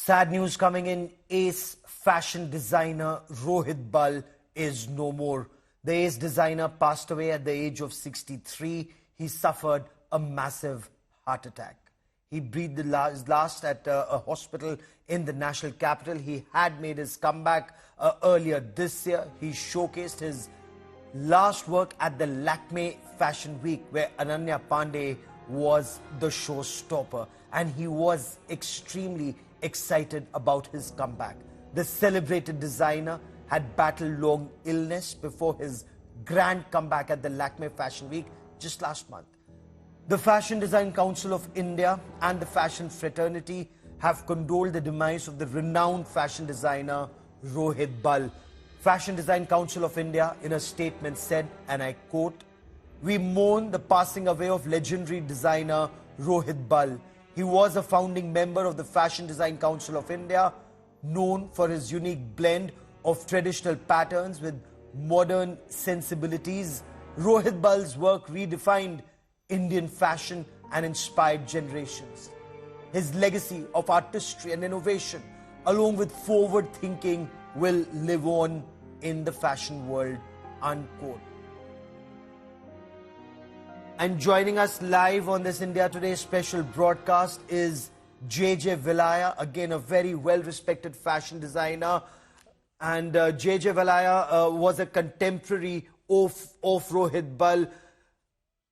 Sad news coming in. Ace fashion designer Rohit Bal is no more. The ace designer passed away at the age of 63. He suffered a massive heart attack. He breathed his last at a hospital in the national capital. He had made his comeback earlier this year. He showcased his last work at the Lakme Fashion Week, where Ananya Pandey was the showstopper, and he was extremely excited about his comeback. The celebrated designer had battled long illness before his grand comeback at the Lakme Fashion Week just last month. The Fashion Design Council of India and the fashion fraternity have condoled the demise of the renowned fashion designer Rohit Bal. Fashion Design Council of India in a statement said, and I quote, "We mourn the passing away of legendary designer Rohit Bal. He was a founding member of the Fashion Design Council of India, known for his unique blend of traditional patterns with modern sensibilities. Rohit Bal's work redefined Indian fashion and inspired generations. His legacy of artistry and innovation, along with forward thinking, will live on in the fashion world," unquote. And joining us live on this India Today special broadcast is JJ Valaya, again a very well-respected fashion designer. And JJ Valaya was a contemporary of Rohit Bal.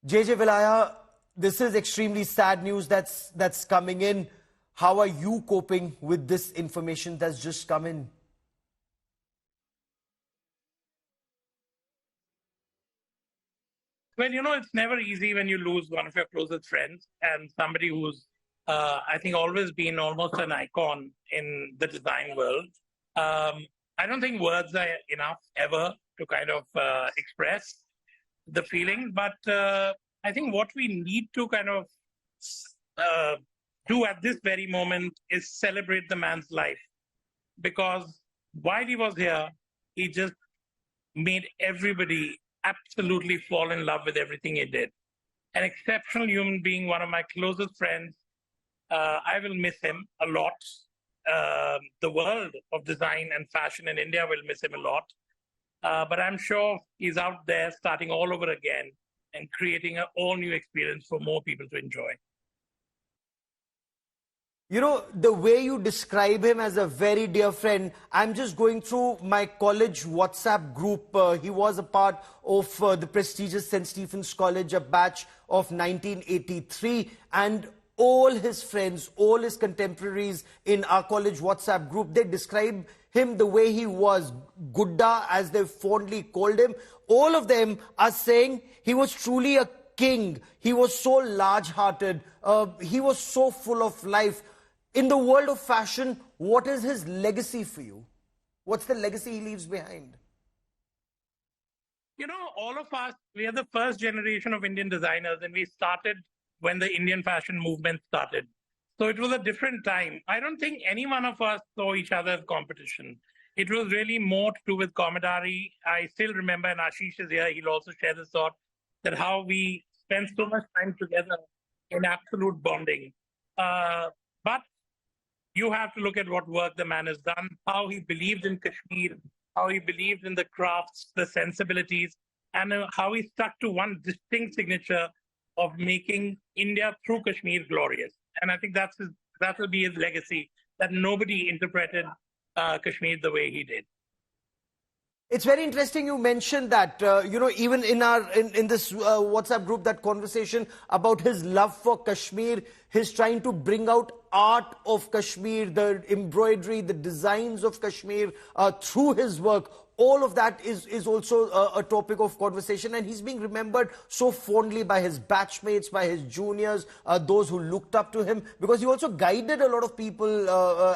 JJ Valaya, this is extremely sad news that's coming in. How are you coping with this information that's just come in? Well, it's never easy when you lose one of your closest friends and somebody who's, I think, always been almost an icon in the design world. I don't think words are enough ever to kind of express the feeling, but I think what we need to kind of do at this very moment is celebrate the man's life, because while he was here, he just made everybody absolutely fall in love with everything he did. An exceptional human being, one of my closest friends. I will miss him a lot. The world of design and fashion in India will miss him a lot. But I'm sure he's out there starting all over again and creating an all-new experience for more people to enjoy. You know, the way you describe him as a very dear friend, I'm just going through my college WhatsApp group. He was a part of the prestigious St. Stephen's College, a batch of 1983. And all his friends, all his contemporaries in our college WhatsApp group, they describe him the way he was, Gudda, as they fondly called him. All of them are saying he was truly a king. He was so large-hearted. He was so full of life. In the world of fashion, what is his legacy for you? What's the legacy he leaves behind? All of us, we are the first generation of Indian designers, and we started when the Indian fashion movement started. So it was a different time. I don't think any one of us saw each other as competition. It was really more to do with camaraderie. I still remember, and Ashish is here, he'll also share this thought, that how we spent so much time together in absolute bonding. But you have to look at what work the man has done, how he believed in Kashmir, how he believed in the crafts, the sensibilities, and how he stuck to one distinct signature of making India through Kashmir glorious. And I think that will be his legacy, that nobody interpreted Kashmir the way he did. It's very interesting you mentioned that, even in this WhatsApp group, that conversation about his love for Kashmir, his trying to bring out art of Kashmir, the embroidery, the designs of Kashmir through his work. All of that is also a topic of conversation, and he's being remembered so fondly by his batchmates, by his juniors, those who looked up to him, because he also guided a lot of people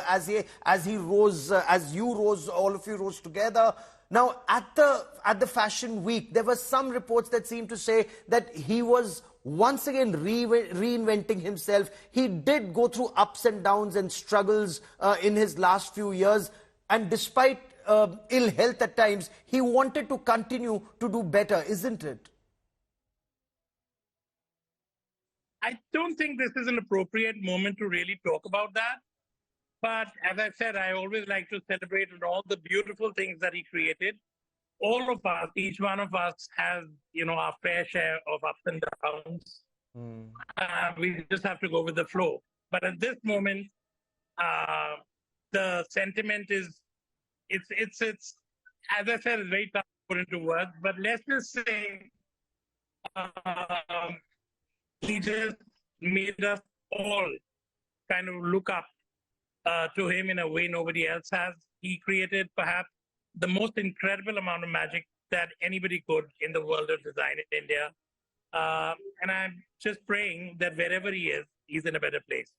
as he rose, as you rose, all of you rose together. Now, at the Fashion Week, there were some reports that seemed to say that he was once again reinventing himself. He did go through ups and downs and struggles in his last few years. And despite ill health at times, he wanted to continue to do better, isn't it? I don't think this is an appropriate moment to really talk about that. But as I said, I always like to celebrate on all the beautiful things that he created. All of us, each one of us has, our fair share of ups and downs. We just have to go with the flow. But at this moment, uh, the sentiment is, it's, as I said, it's very tough to put into words. But let's just say, um, he just made us all kind of look up to him in a way nobody else has. He created perhaps the most incredible amount of magic that anybody could in the world of design in India. And I'm just praying that wherever he is, he's in a better place.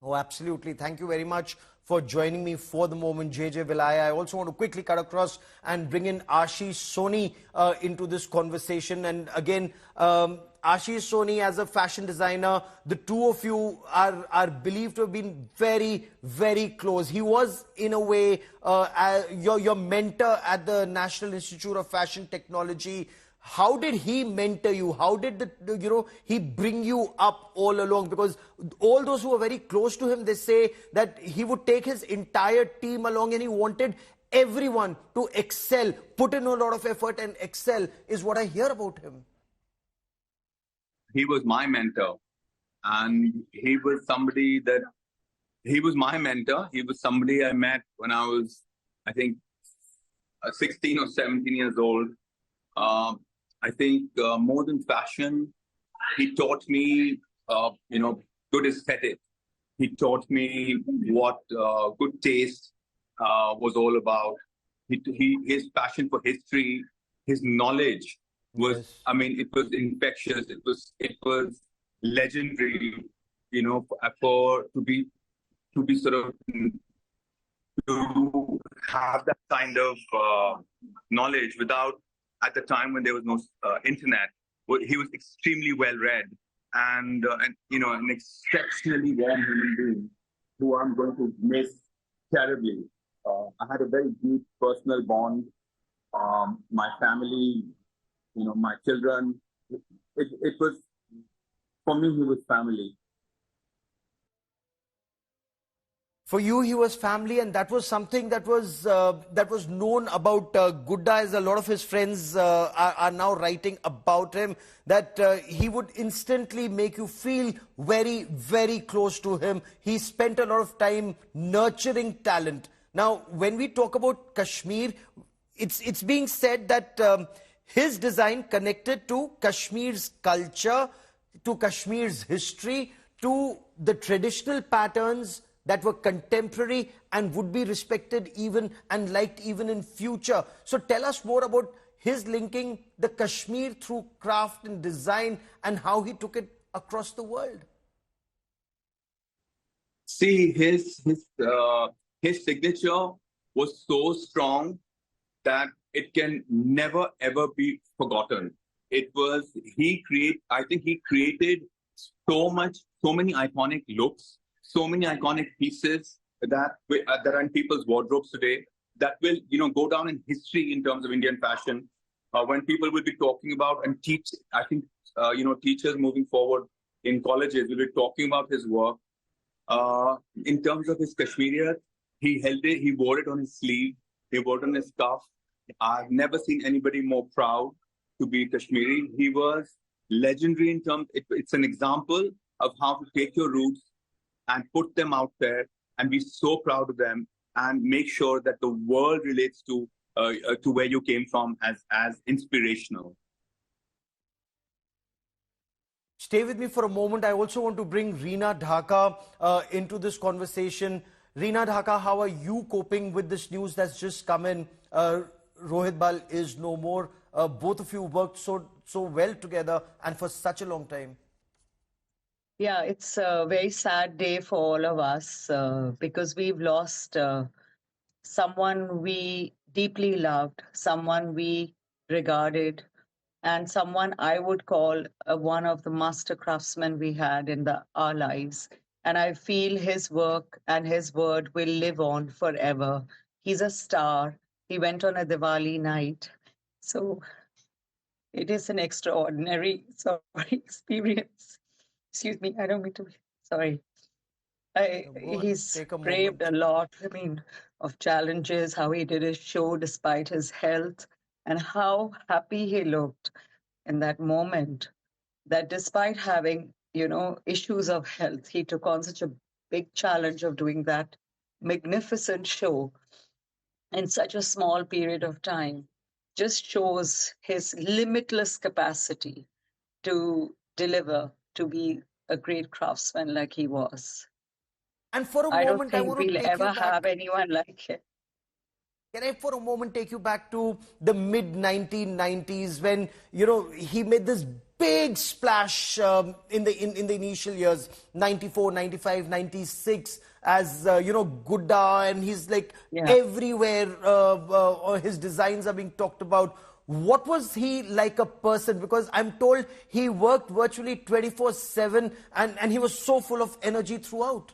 Oh, absolutely. Thank you very much for joining me for the moment, JJ Valaya. I also want to quickly cut across and bring in Ashish Soni into this conversation. And again, Ashish Soni, as a fashion designer, the two of you are believed to have been very, very close. He was, in a way, your mentor at the National Institute of Fashion Technology. How did he mentor you? How did he bring you up all along? Because all those who are very close to him, they say that he would take his entire team along and he wanted everyone to excel, put in a lot of effort and excel, is what I hear about him. He was my mentor, and he was my mentor. He was somebody I met when I was, I think, 16 or 17 years old. I think more than fashion, he taught me, good aesthetic. He taught me what good taste was all about. His passion for history, his knowledge was, Yes. I mean, it was infectious. It was legendary. To be sort of to have that kind of knowledge without, at the time when there was no internet. He was extremely well read and an exceptionally warm human being who I'm going to miss terribly. I had a very deep personal bond. My family, my children. It was, for me, he was family. For you, he was family, and that was something that was known about Gudda, as a lot of his friends are now writing about him, that he would instantly make you feel very, very close to him. He spent a lot of time nurturing talent. Now, when we talk about Kashmir, it's being said that his design connected to Kashmir's culture, to Kashmir's history, to the traditional patterns that were contemporary and would be respected even and liked even in future. So tell us more about his linking the Kashmir through craft and design and how he took it across the world. See, his signature was so strong that it can never ever be forgotten. I think he created so many iconic looks, so many iconic pieces that are in people's wardrobes today that will, go down in history in terms of Indian fashion. When people will be talking about and teach, I think, teachers moving forward in colleges will be talking about his work. In terms of his Kashmiriyat, he held it, he wore it on his sleeve, he wore it on his cuff. I've never seen anybody more proud to be Kashmiri. He was legendary in terms, it's an example of how to take your roots and put them out there and be so proud of them and make sure that the world relates to where you came from as inspirational. Stay with me for a moment. I also want to bring Reena Dhaka into this conversation. Reena Dhaka, how are you coping with this news that's just come in? Rohit Bal is no more. Both of you worked so well together and for such a long time. Yeah, it's a very sad day for all of us because we've lost someone we deeply loved, someone we regarded, and someone I would call one of the master craftsmen we had in our lives. And I feel his work and his word will live on forever. He's a star. He went on a Diwali night. So it is an extraordinary, sorry, experience. Excuse me, I don't mean to. Sorry. Go on, He's take a braved moment. a lot, I mean, of challenges, how he did his show despite his health, and how happy he looked in that moment. That despite having, issues of health, he took on such a big challenge of doing that magnificent show in such a small period of time. Just shows his limitless capacity to deliver, to be a great craftsman like he was. And for a I don't moment, I think want to we'll take you ever have back. anyone like him. Can I, for a moment, take you back to the mid 1990s when he made this big splash in the initial years, 94, 95, 96, as Gudda, and he's like Yeah. everywhere. Or his designs are being talked about. What was he like a person? Because I'm told he worked virtually 24/7, and he was so full of energy throughout.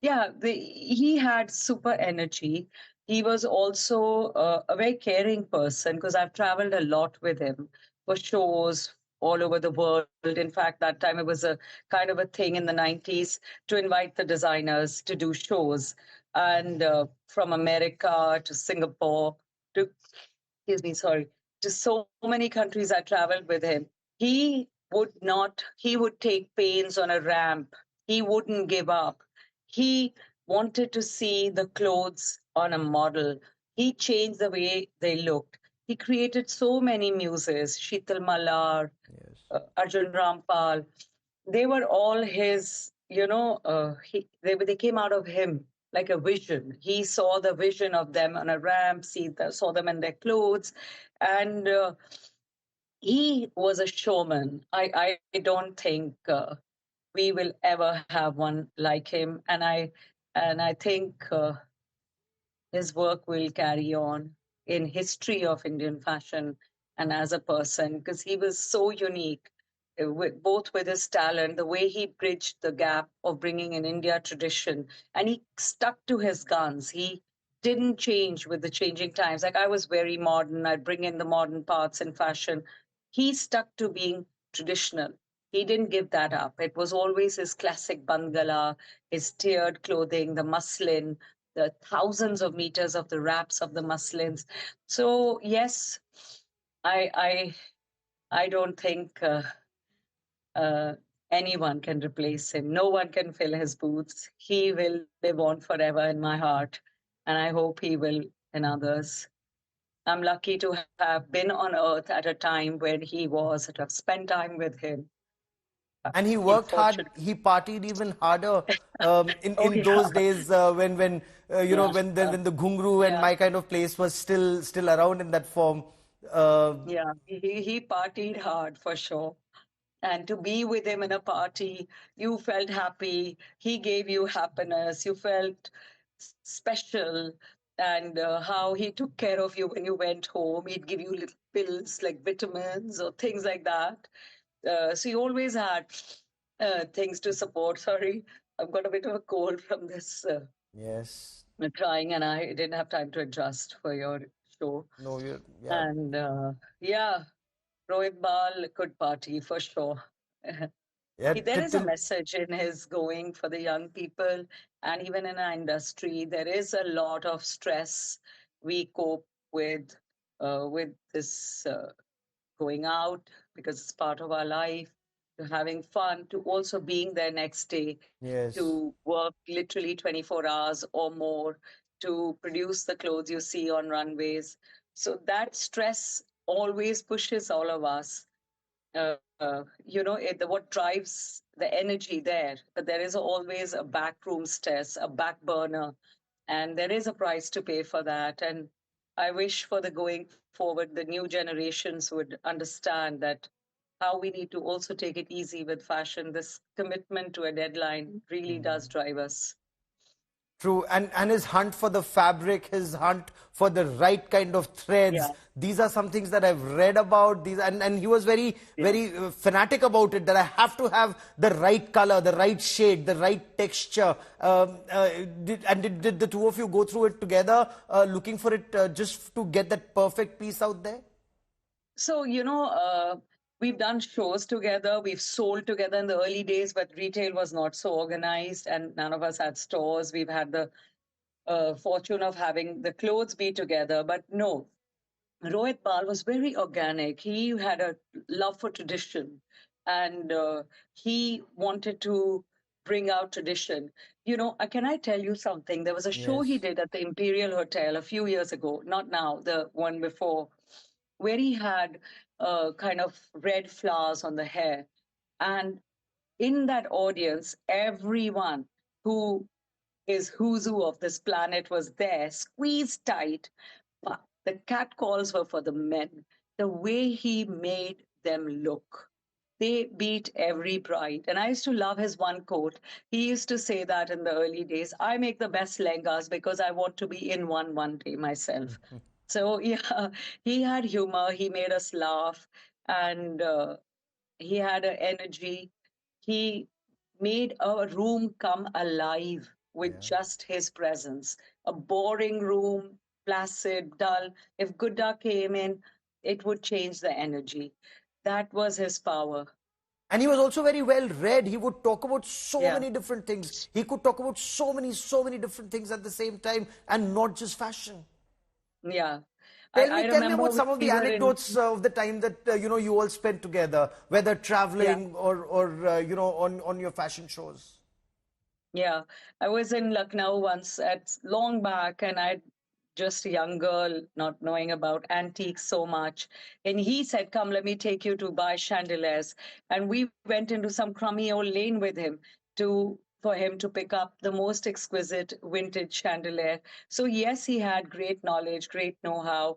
Yeah, he had super energy. He was also a very caring person because I've traveled a lot with him for shows all over the world. In fact, that time it was a kind of a thing in the 90s to invite the designers to do shows. And from America to Singapore to, excuse me, sorry, to so many countries I traveled with him. He would take pains on a ramp. He wouldn't give up. He wanted to see the clothes on a model. He changed the way they looked. He created so many muses, Sheetal Mallar, Yes. Arjun Rampal. They were all his, they came out of him like a vision. He saw the vision of them on a ramp, saw them in their clothes, and he was a showman. I don't think we will ever have one like him, and I think his work will carry on in history of Indian fashion and as a person because he was so unique, both with his talent, the way he bridged the gap of bringing an India tradition, and he stuck to his guns. He didn't change with the changing times. Like I was very modern, I'd bring in the modern parts in fashion. He stuck to being traditional. He didn't give that up. It was always his classic bangala, his tiered clothing, the muslin, the thousands of meters of the wraps of the muslins. So yes, I I I don't think anyone can replace him. No one can fill his boots. He will live on forever in my heart, and I hope he will in others. I'm lucky to have been on Earth at a time when he was, to have spent time with him. And he worked hard. Unfortunately, He partied even harder in oh in yeah, those days when yeah, when the ghungru and yeah. my kind of place was still around in that form. Yeah, he partied hard for sure. And to be with him in a party, you felt happy. He gave you happiness. You felt special. And how he took care of you when you went home. He'd give you little pills like vitamins or things like that. So he always had things to support. Sorry, I've got a bit of a cold from this Yes. trying, and I didn't have time to adjust for your show. No, yeah. And yeah, Rohit Bal could party for sure. Yeah. There is a message in his going for the young people, and even in our industry, there is a lot of stress we cope with this going out because it's part of our life, to having fun, to also being there next day, Yes. to work literally 24 hours or more to produce the clothes you see on runways. So that stress always pushes all of us. What drives the energy there, but there is always a backroom stress, a back burner, and there is a price to pay for that. And I wish for the going forward, the new generations would understand that how we need to also take it easy with fashion. This commitment to a deadline really does drive us. True, and his hunt for the fabric, his hunt for the right kind of Yeah, threads. These are some things that I've read about. These and he was very yeah. very fanatic about it. That I have to have the right color, the right shade, the right texture. Did the two of you go through it together, looking for it just to get that perfect piece out there? So, we've done shows together, we've sold together in the early days, but retail was not so organized and none of us had stores. We've had the fortune of having the clothes be together, but no, Rohit Bal was very organic. He had a love for tradition and he wanted to bring out tradition. Can I tell you something? There was a show he Yes. did at the Imperial Hotel a few years ago, not now, the one before, where he had kind of red flowers on the hair. And in that audience, everyone who is who's who of this planet was there, squeezed tight, but the cat calls were for the men. The way he made them look, they beat every bride. And I used to love his one quote. He used to say that in the early days, I make the best lehengas because I want to be in one day myself. So, yeah, he had humor. He made us laugh. And he had an energy. He made a room come alive with Yeah. just his presence. A boring room, placid, dull. If Gudda came in, it would change the energy. That was his power. And he was also very well read. He would talk about so Yeah, many different things. He could talk about so many different things at the same time and not just fashion. yeah. I Tell me remember about some of the we were in, anecdotes of the time that you all spent together, whether yeah. traveling or on your fashion shows. Yeah, I was in Lucknow once at long back, and I just a young girl, not knowing about antiques so much. And he said, "Come, let me take you to buy chandeliers." And we went into some crummy old lane with him for him to pick up the most exquisite vintage chandelier. So yes, he had great knowledge, great know-how.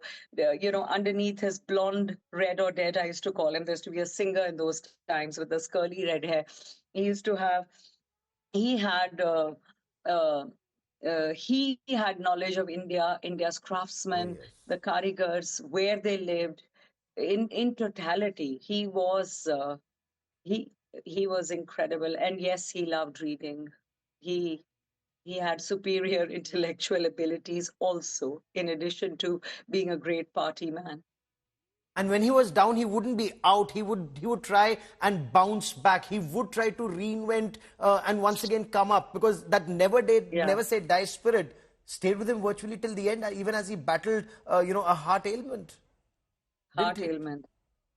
Underneath his blonde, red or dead, I used to call him. There used to be a singer in those times with this curly red hair. He used to have he had uh, he had knowledge of India's Oh, craftsmen, yes. the karigars, where they lived. In totality, he he was incredible, and yes, he loved reading. He he had superior intellectual abilities also, in addition to being a great party man. And when he was down, he wouldn't be out. He would try and bounce back. He would try to reinvent and once again come up, because that Yeah, never say die spirit stayed with him virtually till the end, even as he battled a heart ailment, didn't heart it? ailment.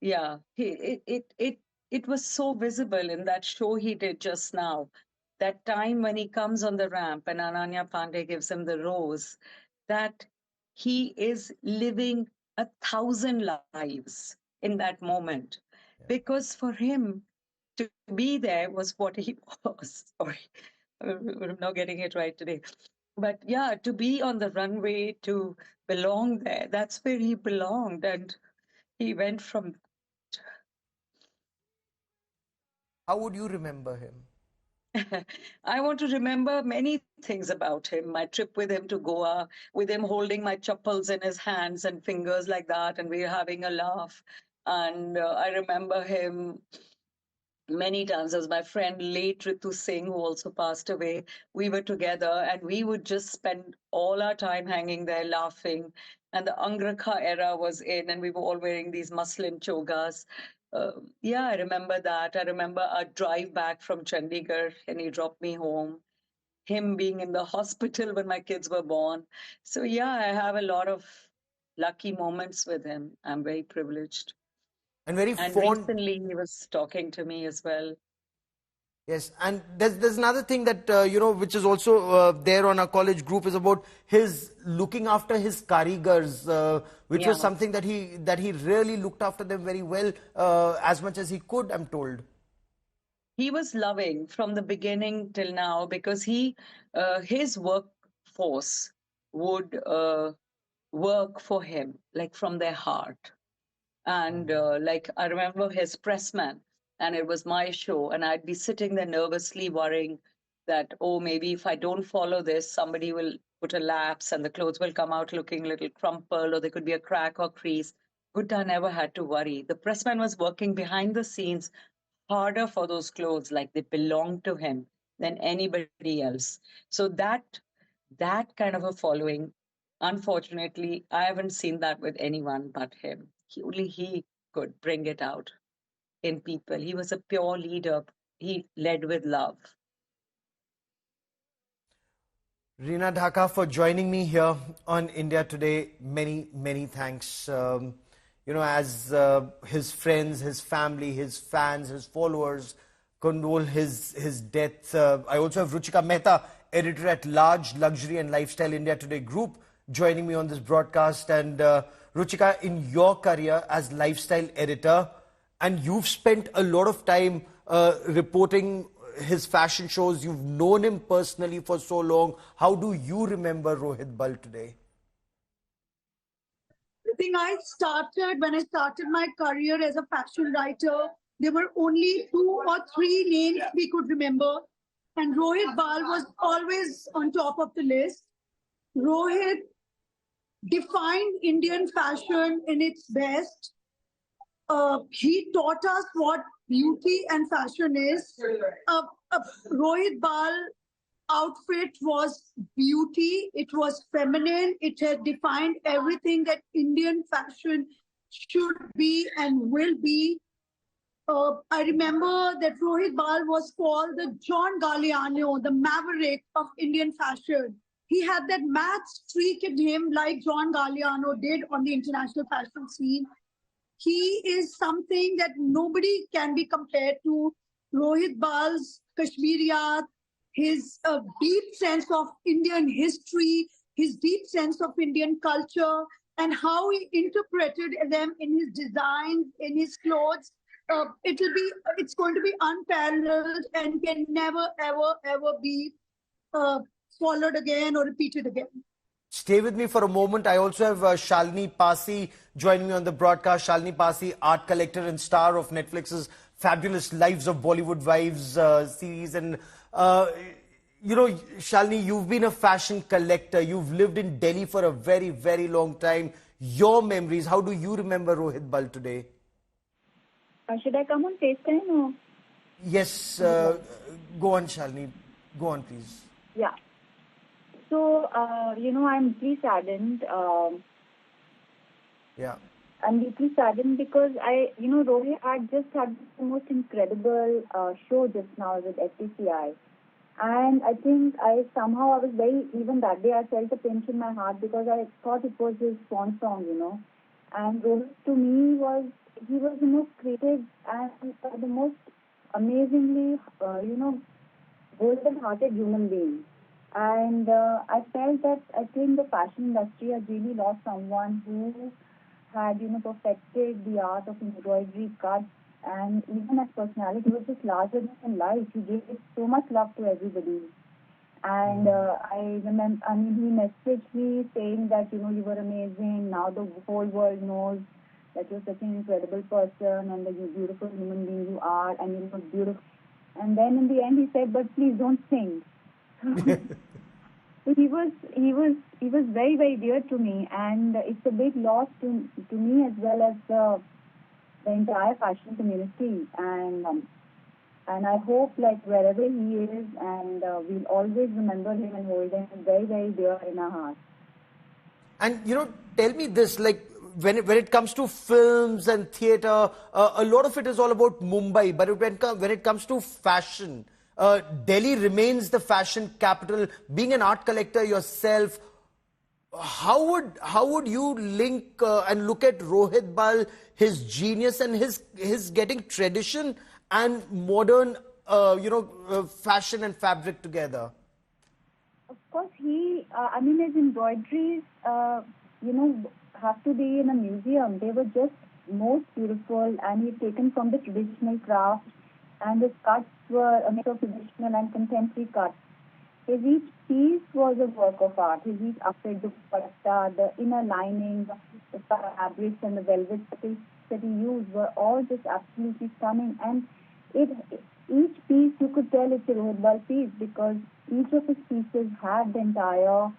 Yeah, it was so visible in that show he did just now. That time when he comes on the ramp and Ananya Pandey gives him the rose, that he is living 1,000 lives in that moment. Because for him to be there was what he was. Sorry, I'm not getting it right today. But yeah, to be on the runway, to belong there, that's where he belonged. And he went from. How would you remember him? I want to remember many things about him. My trip with him to Goa, with him holding my chappals in his hands and fingers like that, and we were having a laugh. And I remember him many times. As my friend late Ritu Singh, who also passed away, we were together and we would just spend all our time hanging there laughing. And the Angrakha era was in, and we were all wearing these muslin chogas. Yeah, I remember that. I remember our drive back from Chandigarh, and he dropped me home. Him being in the hospital when my kids were born. So, yeah, I have a lot of lucky moments with him. I'm very privileged. And very And fond. recently, he was talking to me as well. Yes, and there's another thing that which is also there on our college group, is about his looking after his karigars, which Yeah. was something that he really looked after them very well, as much as he could, I'm told. He was loving from the beginning till now because his workforce would work for him like from their heart. And like I remember his pressman, and it was my show, and I'd be sitting there nervously worrying that, oh, maybe if I don't follow this, somebody will put a lapse and the clothes will come out looking a little crumpled, or there could be a crack or crease. Gutta never had to worry. The pressman was working behind the scenes harder for those clothes, like they belonged to him, than anybody else. So that kind of a following, unfortunately, I haven't seen that with anyone but him. Only he could bring it out. in people. He was a pure leader. He led with love. Reena Dhaka, for joining me here on India Today. Many, many thanks. As his friends, his family, his fans, his followers condole his death. I also have Ruchika Mehta, editor at large, Luxury and Lifestyle India Today Group, joining me on this broadcast. And Ruchika, in your career as lifestyle editor, and you've spent a lot of time reporting his fashion shows. You've known him personally for so long. How do you remember Rohit Bal today? I think when I started my career as a fashion writer, there were only 2 or 3 names we could remember. And Rohit Bal was always on top of the list. Rohit defined Indian fashion in its best. He taught us what beauty and fashion is. Rohit Bal outfit was beauty. It was feminine. It had defined everything that Indian fashion should be and will be. I remember that Rohit Bal was called the John Galliano, the maverick of Indian fashion. He had that mad streak in him like John Galliano did on the international fashion scene. He is something that nobody can be compared to. Rohit Bal's Kashmiriyat, his deep sense of Indian history, his deep sense of Indian culture, and how he interpreted them in his designs, in his clothes. It's going to be unparalleled and can never, ever be followed again or repeated again. Stay with me for a moment. I also have Shalini Pasi joining me on the broadcast. Shalini Pasi, art collector and star of Netflix's fabulous Lives of Bollywood Wives series. And, Shalini, you've been a fashion collector. You've lived in Delhi for a very, very long time. Your memories, how do you remember Rohit Bal today? Should I come on FaceTime or? Yes, go on, Shalini. Go on, please. Yeah. So, I'm deeply saddened. Yeah. I'm deeply saddened because Rohit had just had the most incredible show just now with FTCI. And I think I was even that day I felt a pinch in my heart because I thought it was his swan song, And Rohit to me he was the most creative and the most amazingly, golden-hearted human being. And I felt that I think the fashion industry has really lost someone who had, perfected the art of embroidery, cuts, and even as personality was just larger than life. He gave so much love to everybody. And I remember, he messaged me saying that, you were amazing. Now the whole world knows that you're such an incredible person and the beautiful human being you are, and you look beautiful. And then in the end he said, but please don't sing. So he was very, very dear to me, and it's a big loss to me as well as the entire fashion community. And I hope, like, wherever he is, and we'll always remember him and hold him very, very dear in our hearts. And, tell me this, like, when it comes to films and theatre, a lot of it is all about Mumbai. But when it comes to fashion, Delhi remains the fashion capital. Being an art collector yourself, how would you link and look at Rohit Bal, his genius and his getting tradition and modern, fashion and fabric together? Of course, his embroideries, have to be in a museum. They were just most beautiful, and he'd taken from the traditional craft, and his cuts were a mix of traditional and contemporary cuts. Each piece was a work of art. Each outfit, the dupatta, the inner lining, the fabrics and the velvet that he used were all just absolutely stunning. And each piece, you could tell it's a Rohit Bal piece because each of his pieces had the entire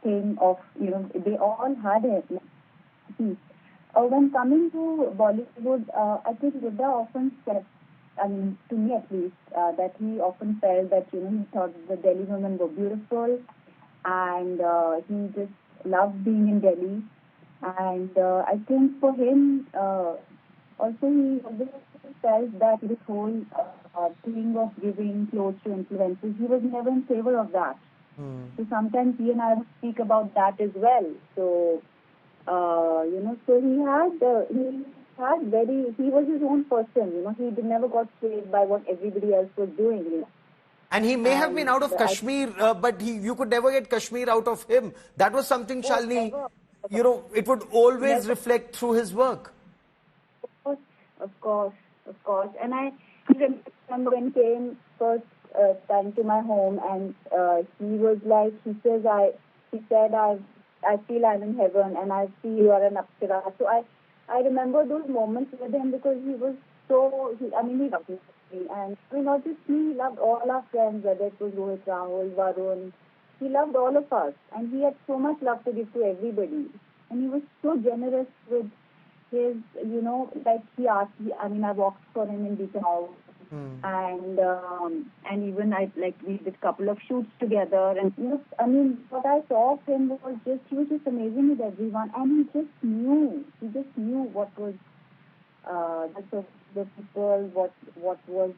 thing of, they all had a piece. When coming to Bollywood, I think Buddha often said, to me at least, that he often felt that, he thought the Delhi women were beautiful, and he just loved being in Delhi. And I think for him, also he always felt that this whole thing of giving clothes to influencers, he was never in favor of that. So sometimes he and I would speak about that as well. So, so he was his own person, he never got swayed by what everybody else was doing. And he may have been out of Kashmir, but you could never get Kashmir out of him. That was something, Shalini, it would always reflect through his work. Of course. And I remember when he came first time to my home, and he was like, he said, I feel I'm in heaven, and I feel you are an Apsara. So I remember those moments with him, because he was he loved me. And not just me, he loved all our friends, whether it was Rohit, Rahul, Varun. He loved all of us, and he had so much love to give to everybody. And he was so generous with his, like he asked, I walked for him in Beacon House. And even we did a couple of shoots together, and what I saw of him was he was just amazing with everyone, and he just knew what was the people, what was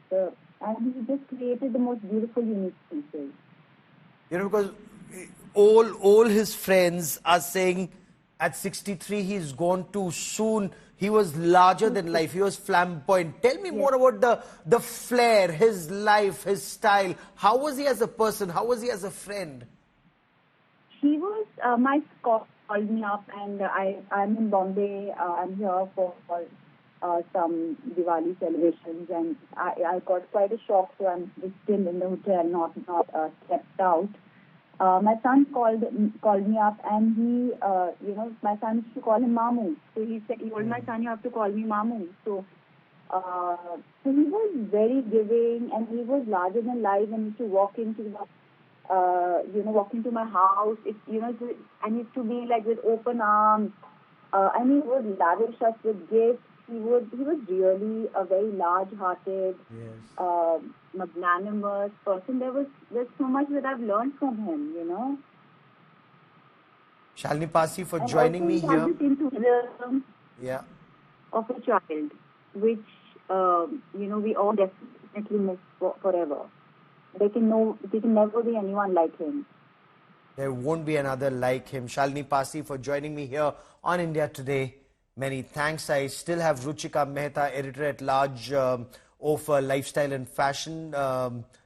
and he just created the most beautiful, unique pieces. Because all his friends are saying at 63 he's gone too soon. He was larger than life. He was flamboyant. Tell me more about the flair, his life, his style. How was he as a person? How was he as a friend? He was, my called me up, and I'm in Bombay. I'm here for some Diwali celebrations, and I got quite a shock, so I'm still in the hotel, not stepped out. My son called me up, and he, my son used to call him Mamu. So he told my son, you have to call me Mamu. So he was very giving, and he was larger than life, and he used to walk into my house. And used to be like with open arms. And he would lavish us with gifts. He was really a very large-hearted, magnanimous person. There's so much that I've learned from him, Shalini Pasi for and joining me here. This enthusiasm of a child, which we all definitely miss forever. There can never be anyone like him. There won't be another like him. Shalini Pasi for joining me here on India Today. Many thanks. I still have Ruchika Mehta, editor-at-large of Lifestyle and Fashion,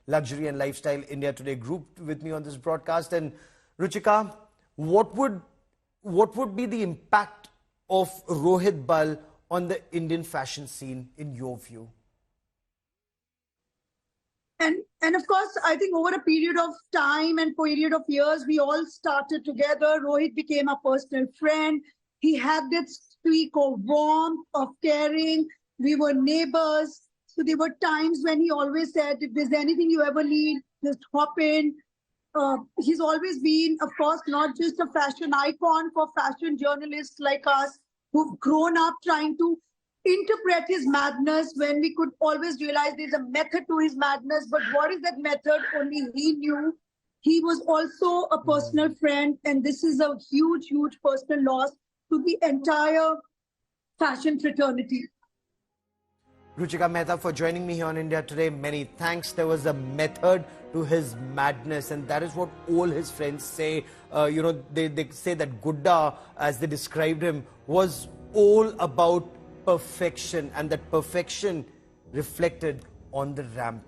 Luxury and Lifestyle India Today group with me on this broadcast. And Ruchika, what would be the impact of Rohit Bal on the Indian fashion scene in your view? And of course, I think over a period of time and period of years, we all started together. Rohit became a personal friend. He had this streak of warmth, of caring. We were neighbors. So there were times when he always said, if there's anything you ever need, just hop in. He's always been, of course, not just a fashion icon for fashion journalists like us who've grown up trying to interpret his madness, when we could always realize there's a method to his madness. But what is that method? Only he knew. He was also a personal friend, and this is a huge, huge personal loss to the entire fashion fraternity. Ruchika Mehta for joining me here on India Today. Many thanks. There was a method to his madness, and that is what all his friends say. They say that Gudda, as they described him, was all about perfection, and that perfection reflected on the ramp.